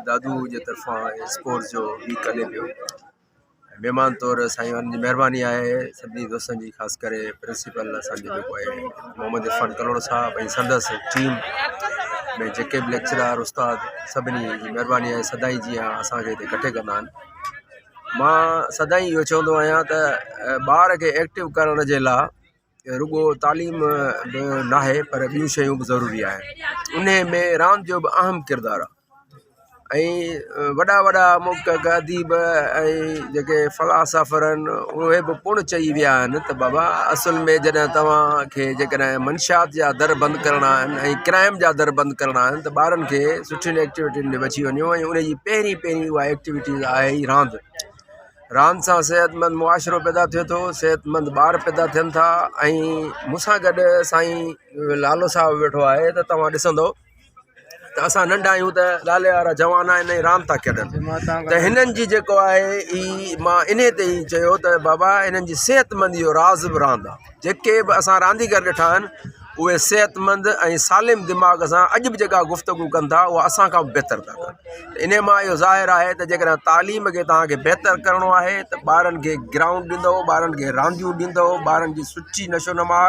दादू जे तरफ़ां स्पोर्ट्स जो वीक हले पियो। महिमान तौर साईं जी महिरबानी आहे सभिनी दोस्तनि जी, ख़ासि करे प्रिंसिपल असांजो जेको आहे मोहम्मद इरफान कलोड़ साहब ऐं संदसि टीम में जेके बि लेक्चरार उस्ताद सभिनी जी महिरबानी आहे। सदाईं जीअं असांखे हिते इकठे कंदा आहिनि। मां सदाईं इहो चवंदो आहियां त ॿार खे एक्टिव करण जे लाइ रुॻो तालीम बि नाहे पर ॿियूं शयूं बि ज़रूरी आहिनि। उन में रांदि जो बि अहम किरदारु आहे ऐं वॾा वॾा मुहक़क़ अदीब ऐं जेके फ़लासफ़र आहिनि उहे बि पुण चई विया आहिनि त बाबा असुल में जॾहिं तव्हांखे जेकॾहिं मंशात जा दर बंदि करणा आहिनि ऐं क्राइम जा दर बंदि करणा आहिनि त ॿारनि खे सुठियुनि एक्टिविटियुनि में अची वञो ऐं उनजी पहिरीं उहा एक्टिविटीज़ आहे ई रांदि। रांदि सां सेहतमंद मुआशिरो पैदा थिए थो, सेहतमंद ॿार पैदा थियनि था। ऐं मूंसां गॾु साईं लालो साहब वेठो आहे त तव्हां ॾिसंदो त असां नंढा आहियूं त लाले वारा जवान आहिनि ऐं रांदि था खेॾनि। त हिननि जी जेको आहे ई मां इन ते ई चयो त बाबा हिननि जी सेहतमंदी जो राज़ बि रांदि आहे। जेके बि असां रांदीगर ॾिठा आहिनि उहे सेहतमंद ऐं सालिम दिमाग़ सां अॼु बि जेका गुफ़्तगू कनि था उहा असां खां बि बहितर था कनि। इन मां इहो ज़ाहिर आहे त जेकॾहिं तालीम खे तव्हांखे बहितर करिणो आहे त ॿारनि खे ग्राउंड ॾींदव, ॿारनि खे रांदियूं ॾींदव, ॿारनि जी सुठी नशोनमा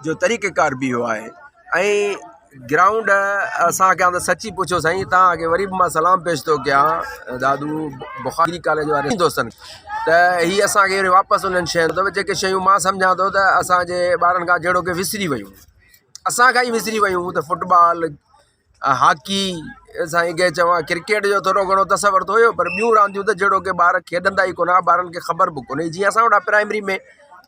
जो तरीक़ेकार बि इहो आहे। ऐं ग्राउंड असांखे हाणे सची पुछो साईं, तव्हांखे वरी बि मां सलाम पेश थो कयां दादू बुखारी कॉलेज वारे दोस्तनि त हीअ असांखे वरी वापसि उन्हनि शयुनि त जेके शयूं मां सम्झां थो त असांजे ॿारनि खां जहिड़ो की विसरी वियूं, असांखां ई विसरी वियूं त फुटबॉल हॉकी साईं के चवां क्रिकेट जो थोरो घणो तसवर त हुयो पर ॿियूं रांदियूं त जहिड़ो की ॿार खेॾंदा ई कोन, ॿारनि खे ख़बर बि कोन्हे। जीअं असां वटि प्राइमरी में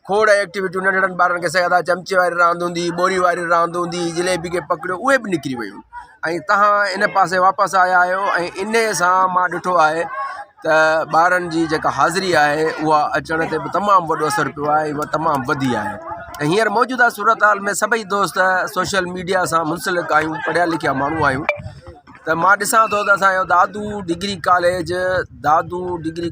खोड़ एक्टिविटियूं नंढड़नि ॿारनि खे सेखारींदा, चमचे वारी रांदि हूंदी, ॿोरी वारी रांदि हूंदी, जिलेबी खे पकड़ियो, उहे बि निकिरी वियूं। ऐं तव्हां इन पासे वापसि आया आहियो ऐं इन सां मां ॾिठो आहे त ॿारनि जी जेका हाज़िरी आहे उहा अचण ते बि तमामु वॾो असरु पियो आहे, उहा तमामु वधी आहे। ऐं हींअर मौजूदा सूरत हाल में सभई दोस्त सोशल मीडिया सां मुंसलिक आहियूं, पढ़िया लिखिया माण्हू आहियूं। त मां ॾिसां थो त असांजो दादू डिग्री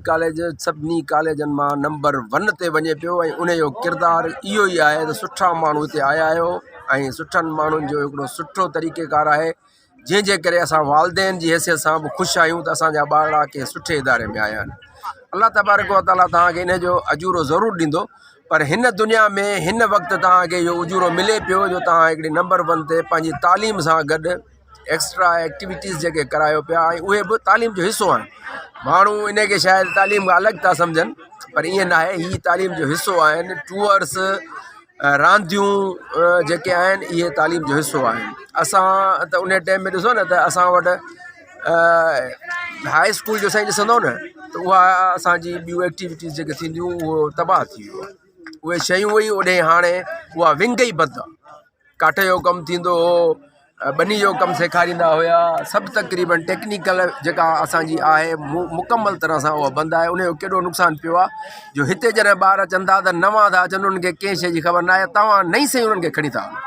कॉलेज सभिनी कॉलेजनि मां नंबर 1 ते वञे पियो ऐं उन जो किरदारु इहो ई आहे त सुठा माण्हू हिते आया आहियो ऐं सुठनि माण्हुनि जो हिकिड़ो सुठो तरीक़ेकार आहे जंहिंजे करे असां वालदेन जी हैसियत सां बि ख़ुशि आहियूं त असांजा ॿार कंहिं सुठे इदारे में आया आहिनि। अलाह तबारक व तआला तव्हांखे इन जो अजूरो ज़रूरु ॾींदो, पर हिन दुनिया में हिन वक़्तु तव्हांखे इहो उजूरो मिले पियो जो तव्हां हिकिड़ी नंबर 1 ते पंहिंजी तालीम सां गॾु एक्स्ट्रा एक्टिविटीज़ जेके करायो पिया ऐं उहे बि तालीम जो हिसो आहिनि। माण्हू इन खे शायदि तालीम खां अलॻि था सम्झनि पर ईअं न आहे, हीअ तालीम जो हिसो आहिनि। टूअर्स रांदियूं जेके आहिनि इहे तालीम जो हिसो आहिनि। असां त उन टाइम में ॾिसो न त असां वटि हाई स्कूल जो साईं ॾिसंदव न त उहा असांजी ॿियूं एक्टिविटीज़ जेके थींदियूं उहो तबाह थी वियो आहे। उहे शयूं हुई ओॾे हाणे उहा विंग ई बंदि आहे। काठ जो कमु थींदो हो, बनी जो कमु सेखारींदा हुया, सभु तक़रीबन टेक्निकल जेका असांजी आहे मुकमल तरह सां उहा बंदि आहे। उनजो केॾो नुक़सानु पियो आहे जो हिते जॾहिं ॿार अचनि था त नवां था अचनि, उन्हनि खे कंहिं शइ जी ख़बर न आहे, तव्हां नई शइ उन्हनि खे खणी था वञो।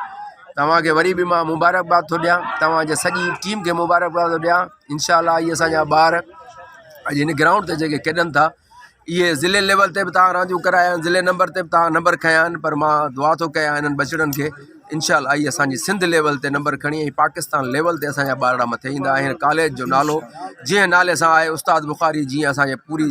तव्हांखे वरी बि मां मुबारकबाद थो ॾियां, तव्हांजे सॼी टीम खे मुबारकबाद थो ॾियां। इनशाला इहे असांजा ॿार अॼु हिन ग्राउंड ते जेके खेॾनि था इहे ज़िले लेवल ते बि तव्हां रांदियूं कराया आहिनि, ज़िले नंबर ते बि तव्हां नंबर खया आहिनि, पर मां दुआ थो कयां हिननि बचड़नि खे इनशाला इहे असांजी सिंध लेवल ते नंबर खणी ऐं पाकिस्तान लेवल ते असांजा ॿार मथे ईंदा। ऐं कॉलेज जो नालो जंहिं नाले सां आहे उस्ताद बुखारी, जीअं असांजे पूरी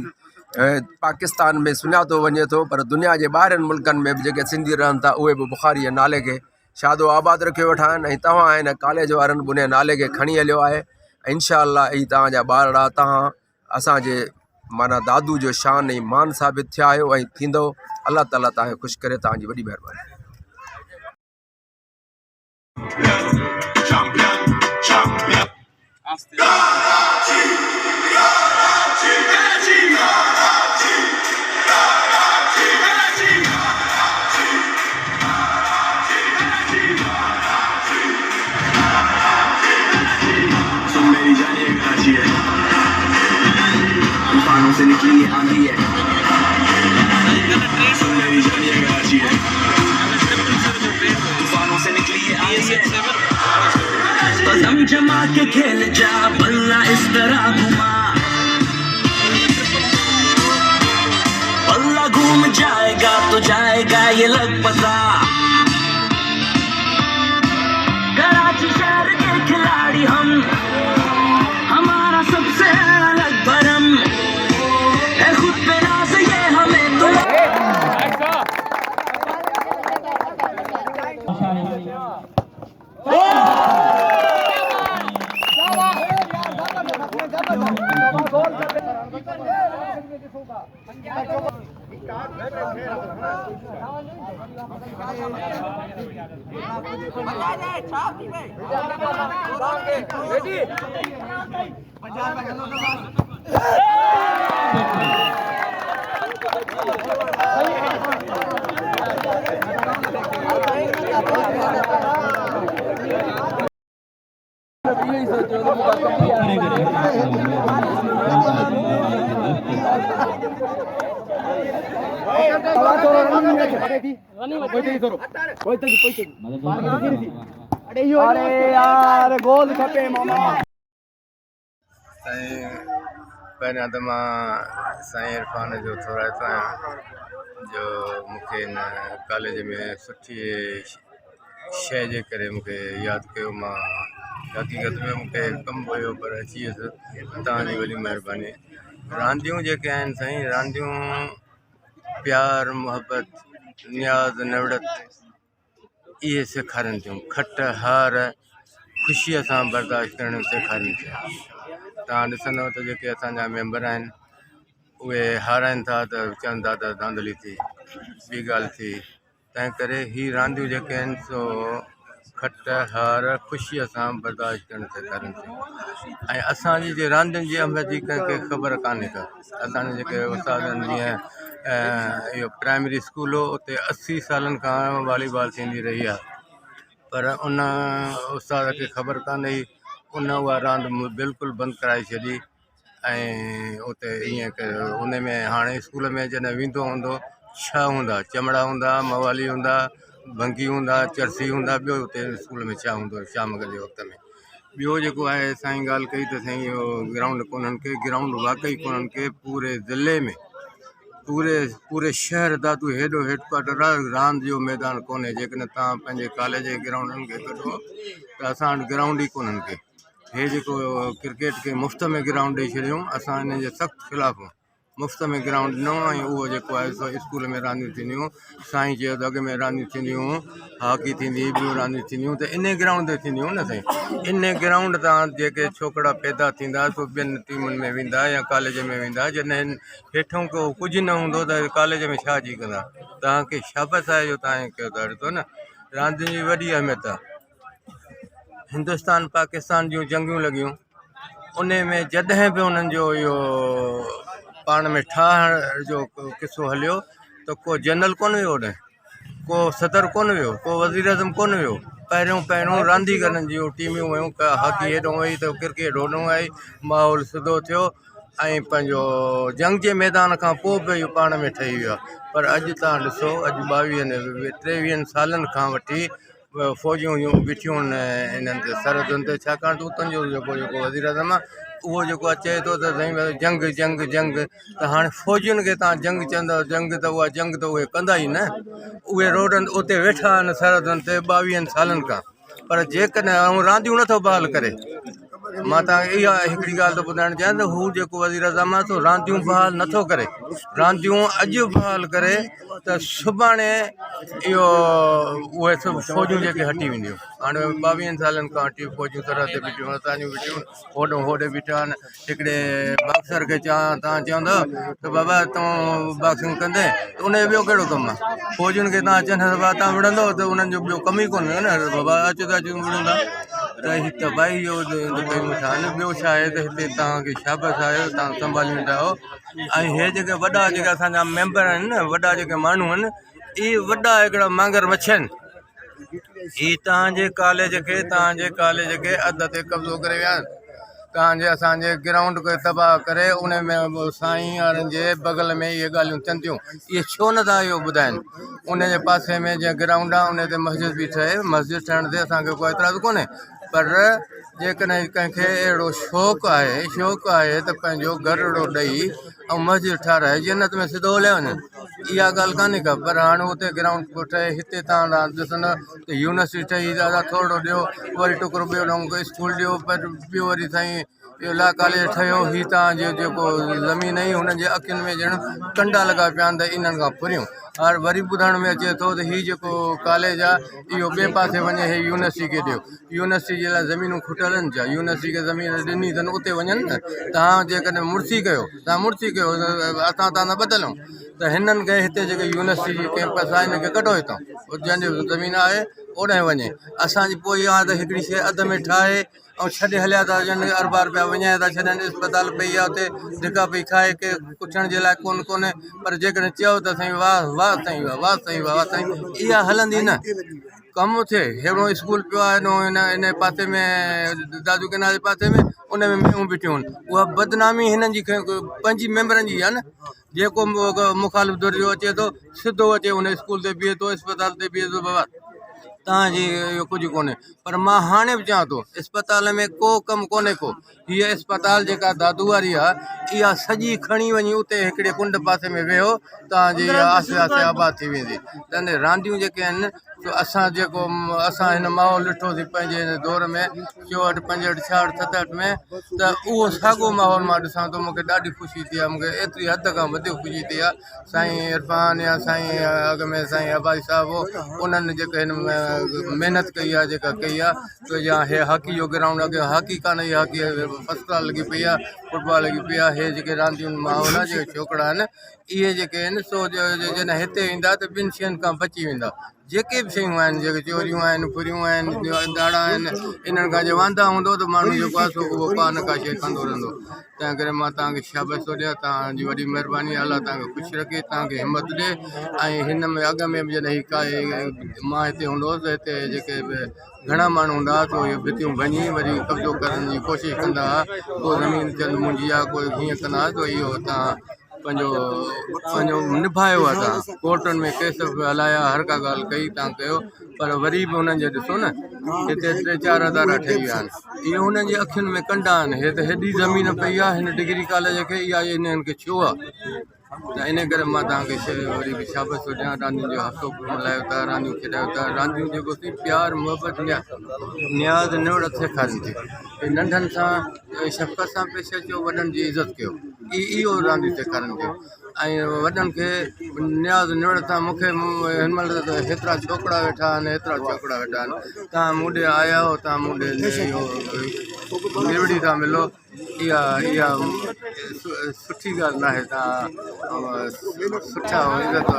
पाकिस्तान में सुञातो वञे थो पर दुनिया जे ॿाहिरनि मुल्कनि में बि जेके सिंधी रहनि था उहे बि बुखारी जे नाले खे शादो आबाद रखियो वेठा आहिनि। ऐं तव्हां हिन कॉलेज वारनि बि उन नाले खे खणी हलियो आहे। इनशाला ही तव्हांजा ॿार तव्हां असांजे माना दादू जो शान ऐं मान साबित थिया आहियो ऐं थींदो। अलाह ताला तव्हांखे ख़ुशि करे, तव्हांजी वॾी महिरबानी। तूफानों से निकली ये आंधी है, मेरी जानिए कराची है, तूफानों से निकली ये आंधी है। कदम जमा के खेल जा बल्ला इस तरह घुमा, बल्ला घूम जाएगा तो जाएगा ये लग पता। कराची शहर के खिलाड़ी हम, हमारा सबसे साईं पहिरियां त मां साईं इरफान जो थोराइतो आहियां जो मूंखे हिन कॉलेज में सुठी शइ जे करे मूंखे यादि कयो। मां हक़ीक़त में मूंखे कमु हुयो पर अची वियुसि, तव्हांजी वॾी महिरबानी। रांदियूं जेके आहिनि साईं, रांदियूं प्यार मुहबत नियाज़ नवड़त इहे सेखारनि थियूं। खट हार ख़ुशीअ सां बर्दाश्त करणु सेखारनि थियूं। तव्हां ॾिसंदव त जेके असांजा मेंबर आहिनि उहे हाराइनि था त चवनि था त धांधली थी, ॿी ॻाल्हि थी। तंहिं करे हीअ रांदियूं जेके आहिनि सो खट हार ख़ुशीअ सां बर्दाश्त करणु सेखारनि थियूं। ऐं असांजी जे रांदियुनि जी अहमियत जी कंहिंखे ख़बर कान्हे का। असांजे जेके उस्ताद आहिनि, जीअं इहो प्राइमरी स्कूल हो, उते 80 सालनि खां वॉलीबॉल थींदी रही आहे, पर उन उस्ताद खे ख़बर कान्हे, उन उहा रांदि बिल्कुलु बंदि कराए छॾी। ऐं उते ईअं कयो उन में हाणे स्कूल में जॾहिं वेंदो हूंदो छा हूंदा, चमड़ा हूंदा, मवाली हूंदा, भंगी हूंदा, चरसी हूंदा, ॿियो उते स्कूल में छा हूंदो शाम जे वक़्त में। ॿियो जेको आहे साईं ॻाल्हि कई त साईं इहो ग्राउंड कोन्हनि के, ग्राउंड वाक़ई कोन्हनि के। पूरे ज़िले में पूरे शहर दादू हेॾो हेडक्वाटर आहे, रांदि जो मैदान कोन्हे। जेकॾहिं तव्हां पंहिंजे कॉलेज जे ग्राउंडनि खे कढो त असां वटि ग्राउंड ई कोन्हनि के। हे जेको क्रिकेट खे मुफ़्त में ग्राउंड ॾेई छॾियूं, असां हिन जे सख़्तु ख़िलाफ़ु। मुफ़्त में ग्राउंड ॾिनो ऐं उहो जेको आहे सो स्कूल में रांदियूं थींदियूं। साईं चयो त अॻ में रांदियूं थींदियूं, हॉकी थींदी, ॿियूं रांदियूं थींदियूं, त इन ग्राउंड ते थींदियूं न साईं। इन ग्राउंड तां जेके छोकिरा पैदा थींदा सो ॿियनि टीमुनि में वेंदा या कॉलेज में वेंदा। जॾहिं हेठों को कुझु न हूंदो त कॉलेज में छा अची कंदा। तव्हांखे शाबस आहे जो तव्हां कयो था। ॾिसो न, रांदियुनि जी वॾी अहमियत आहे। हिंदुस्तान पाकिस्तान जूं जंगियूं लॻियूं, उन में जॾहिं बि उन्हनि जो इहो पाण में ठाहण जो किसो हलियो त को जनरल कोन वियो होॾे, को सदर कोन वियो, को वज़ीर अज़म कोन वियो। पहिरियों रांदीगरनि जूं टीमियूं वियूं, हॉकी हेॾो वई त क्रिकेट होॾो आई, माहौल सिधो थियो ऐं पंहिंजो जंग जे मैदान खां पोइ बि इहो पाण में ठही वियो आहे। पर अॼु तव्हां ॾिसो, अॼु 22-23 सालनि खां वठी फ़ौजियूं बीठियूं आहिनि इन्हनि ते सरहदुनि ते, छाकाणि त उतां जो जेको वज़ीर अज़म आहे उहो जेको चए थो त साईं जंग जंग जंग, त हाणे फ़ौजियुनि खे तव्हां जंग चवंदव, जंग त उहा जंग त उहे कंदा ई न। उहे रोडनि उते वेठा आहिनि सरहदुनि ते 22 सालनि खां, पर जेकॾहिं रांदियूं नथो बहाल करे। मां तव्हांखे इहा हिकिड़ी ॻाल्हि थो ॿुधाइणु चाहियां त हू जेको वज़ीर अज़म आहे सो रांदियूं बहाल नथो करे। रांदियूं अॼु बहाल करे त सुभाणे इहो उहे सभु फ़ौजियूं जेके हटी वेंदियूं। हाणे 22 सालनि खां वठी फ़ौजियूं सरहद ते बीठियूं, असांजूं बीठियूं होॾो होॾे बीठा आहिनि। हिकिड़े बॉक्सर खे तव्हां चवंदव त बाबा तूं बॉक्सिंग कंदे, त उनजो ॿियो कहिड़ो कमु आहे। फ़ौजियुनि खे तव्हां चवंदा बाबा तव्हां विढ़ंदव त उन्हनि जो ॿियो कमु ई कोन्हे न, बाबा अचो त अचूं विढ़ूं था। त ही तबाही जो कयूं था न। ॿियो छा आहे त हिते तव्हांखे शाबस आहे, तव्हां संभालींदा आहियो। ऐं हे जेके वॾा जेके असांजा मेंबर आहिनि न, वॾा जेके माण्हू आहिनि, इहे वॾा हिकिड़ा मांगर मच्छी आहिनि। ही तव्हांजे कॉलेज खे अध ते कब्ज़ो करे विया आहिनि। तव्हांजे असांजे ग्राउंड खे तबाह करे उन में साईं वारनि जे बग़ल में इहे ॻाल्हियूं थियनि थियूं। इहे छो नथा इहो ॿुधाइनि। उन जे पासे में जीअं ग्राउंड आहे, उन ते मस्जिद बि ठहे, मस्जिद ठहण ते असांखे कोई एतिराज़ु कोन्हे। पर जेकॾहिं कंहिंखे अहिड़ो शौक़ु आहे त पंहिंजो घरड़ो ॾेई ऐं मस्जिद ठाराए जन्नत में सिधो हलिया वञनि, इहा ॻाल्हि कान्हे का। पर हाणे उते ग्राउंड को ठहे, हिते तव्हां ॾिसंदव त यूनिवर्सिटी ठही, दादा थोरो ॾियो, वरी टुकड़ो ॿियो स्कूल ॾियो, पर ॿियो वरी साईं इहो ला कॉलेज ठहियो ही तव्हांजो जेको ज़मीन आई हुननि जे अखियुनि में ॼण कंडा लॻा पिया आहिनि त इन्हनि खां पुरियूं और वरी ॿुधण में अचे थो त हीउ जेको कॉलेज आहे इहो ॿिए पासे वञे हे यूनिवर्सिटी खे ॾियो यूनिवर्सिटी जे लाइ ज़मीनूं खुटियल आहिनि छा यूनिवर्सिटी खे ज़मीन ॾिनी अथनि उते वञनि न तव्हां जेकॾहिं मुड़सी कयो असां तव्हां सां ॿधलूं त हिननि खे हिते जेके यूनिवर्सिटी कैंपस आहे हिनखे कढो हितां जंहिंजो ज़मीन आहे ओॾांहुं वञे असांजी पोइ इहा त हिकिड़ी शइ अध में ठाहे ऐं छॾे हलिया था ॼण अरबार पिया विञाए था छॾनि अस्पताल पई आहे उते धिका पई खाए के पुछण जे लाइ कोन्हे पर जेकॾहिं चयो त साईं वाह वाह साईं वाह वाह साईं वाह साईं इहा हलंदी न कमु थिए अहिड़ो स्कूल पियो आहे इन पासे में दादू किनारे पासे में उन में मेहूं बीठियूं आहिनि उहा बदनामी हिननि जी पंहिंजी मेंबरनि जी आहे न जेको मुखालिफ़ धुर जो अचे थो सिधो अचे उन स्कूल ते बीहे थो अस्पताल ते बीहे थो बाबा तव्हांजी इहो कुझु कोन्हे पर मां हाणे बि चवां थो अस्पताल में को कमु कोन्हे को हीअ अस्पताल जेका दादू वारी आहे इहा सॼी खणी वञी उते हिकिड़े कुंड पासे में वेहो तव्हांजी आसे पासे आबाद थी वेंदी तंहिं रांदियूं जेके आहिनि असां हिन माहौल ॾिठोसीं पंहिंजे हिन दौर में 64, 65, 66, 67 में त उहो साॻियो माहौल मां ॾिसां थो मूंखे ॾाढी ख़ुशी थी आहे मूंखे एतिरी हद खां वधीक ख़ुशी थी आहे साईं इरफान या साईं अॻ में साईं अबाई साहिबु उन्हनि जेके हिन महिनत कई आहे जेका कई आहे त या हे हॉकी जो ग्राउंड अॻे हॉकी कान्हे हॉकी फुटबॉल लॻी पई आहे फुटबॉल लॻी पई आहे हे जेके रांदियूं माहौल आहे जेके छोकिरा आहिनि इहे जेके आहिनि सो जॾहिं हिते ईंदा त ॿिनि शयुनि खां बची वेंदा जेके बि शयूं आहिनि जेके चोरियूं आहिनि फुरियूं आहिनि दाड़ा आहिनि इन्हनि खां जे वांदा हूंदो त माण्हू जेको आहे सो उहो का न का शइ कंदो रहंदो तंहिं करे मां तव्हांखे शाबाश थो ॾियां तव्हांजी वॾी महिरबानी अलाह तव्हांखे ख़ुशि रखे तव्हांखे हिमत ॾिए ऐं हिन में अॻ में बि जॾहिं काई मां हिते हूंदो हुउसि त हिते जेके बि घणा माण्हू हूंदा हुआ त इहे भितियूं भञी वरी कब्ज़ो करण जी कोशिशि कंदा हुआ को ज़मीन चंद मुंहिंजी आहे कोई हीअं कंदा हुआ त इहो तव्हां पंहिंजो निभायो आहे तव्हां कोर्टनि में केस बि हलाया हर का ॻाल्हि कई तव्हां कयो पर वरी बि हुननि जो ॾिसो न हिते 3-4 अदारा ठही विया आहिनि इहे हुननि जे अखियुनि में कंडा आहिनि हे त हेॾी ज़मीन पई आहे हिन डिग्री कॉलेज खे इहा इन्हनि खे छो आहे त इन करे मां तव्हांखे वरी बि शाबाश थो ॾियां रांदियुनि जो हफ़्तो मल्हायो था रांदियूं खेॾायो था रांदियूं जेको थी प्यार मुहबत न्याज़ निवड़ सेखारनि थी नंढनि सां शफ़क़त सां पेश अचो वॾनि जी इज़त कयो इहो रांदियूं सेखारनि थियूं ऐं वॾनि खे न्याज़ निवड़ सां मूंखे हिन महिल त हेतिरा छोकिरा वेठा आहिनि हेतिरा छोकिरा वेठा आहिनि तव्हां मूं ॾे आया हो तव्हां मूं ॾे निवड़ी था मिलो इहा सुठी ॻाल्हि न आहे तव्हां सुठा इज़त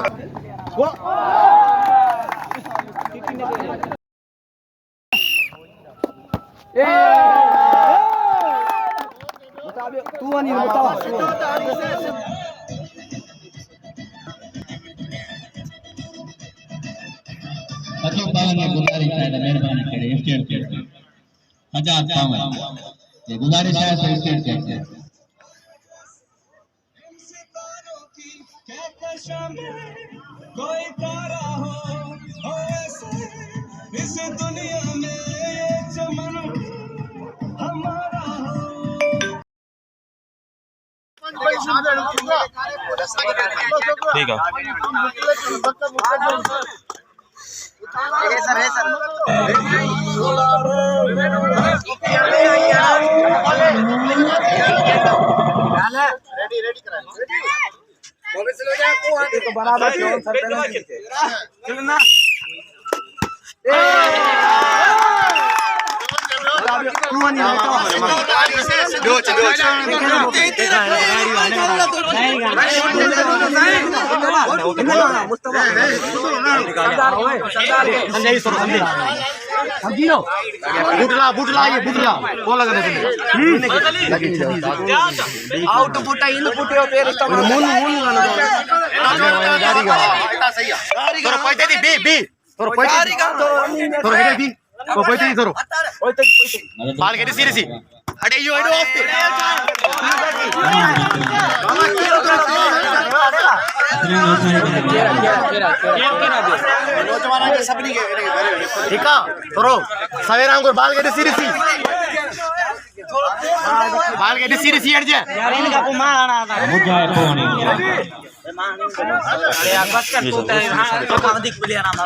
सचिव पालन में गुजारिश है मेहरबानी करे स्टेट के आजाद साहब ये गुजारिश है तो स्टेट के कोई तारा हो ऐसे इस दुनिया में ये चमन हमारा हो ठीक है बुटला ये बुटला कौन लगा रहे आउट पुटा इन पुटे पेर मुन तोरो पैते दी बी तोरो पैते तोरो हेडे दी तो पैते दी तोरो बाल के सीरीसी अरे यो एडो ऑफ्ते ठीक है तोरो सवेरा को बाल के सीरीसी बाल के सीरीसी हट जा यार इनका को मारना था मुझे फोन अरे यार बस कर तू तो अधिक प्लेयर ना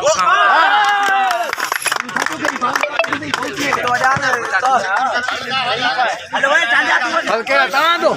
हल्के तव्हां दो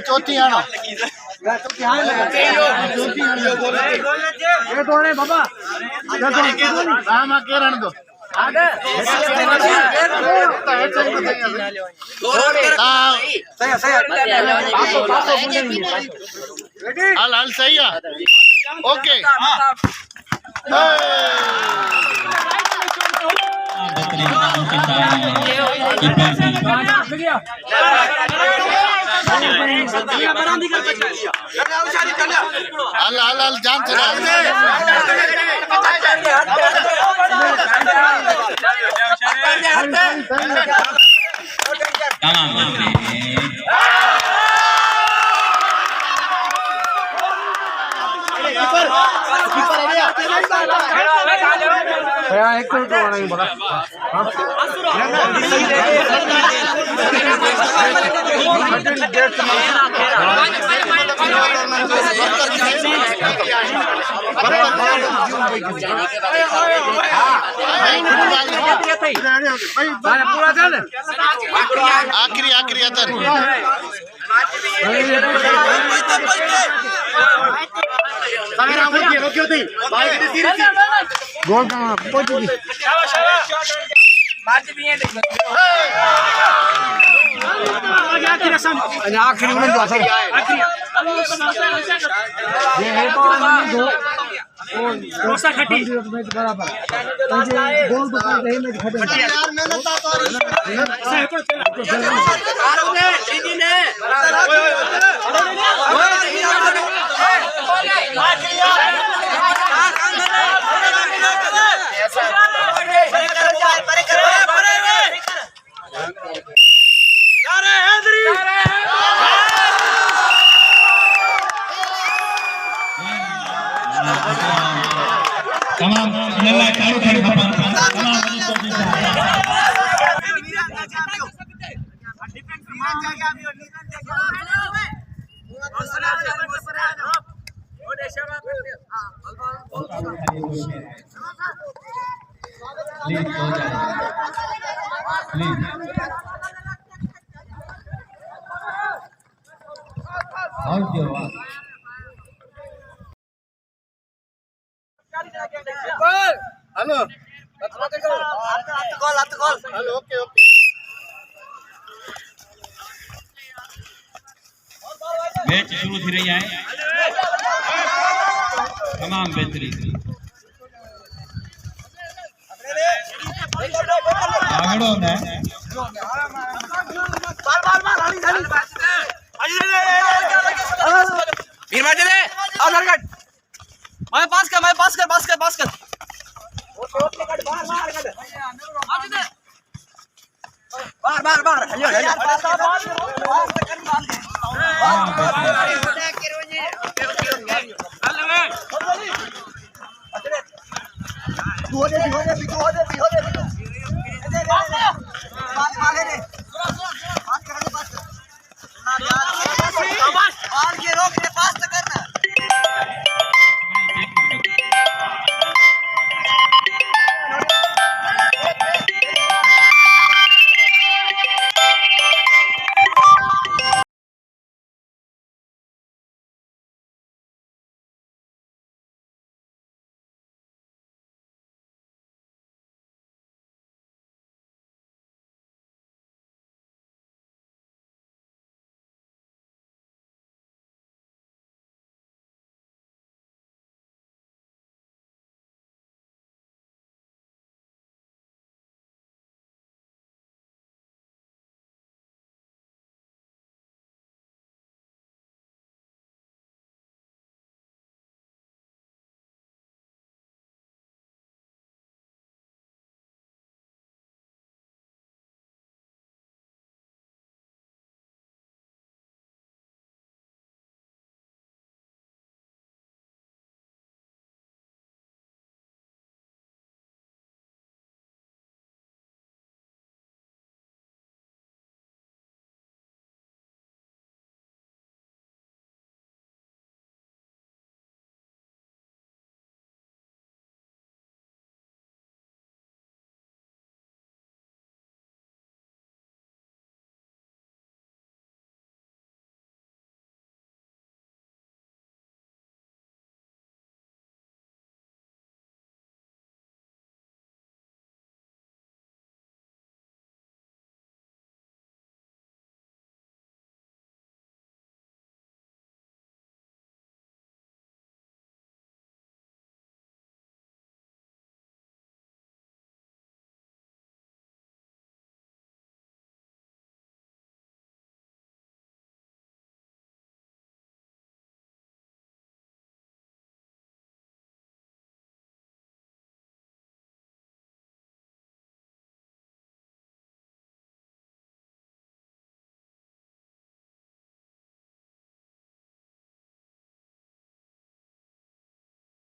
चौथी आना हाल सही है ओके हाल जान आखिरी आखिरी अंदर आखिरी तमाम चालू खड़ी खपन hello hello okay okay match शुरू थी रही है तमाम बेहतरीन आगड़ो ने वीर मार दे और लड़कट मैं पास कर बार हलियो हो दे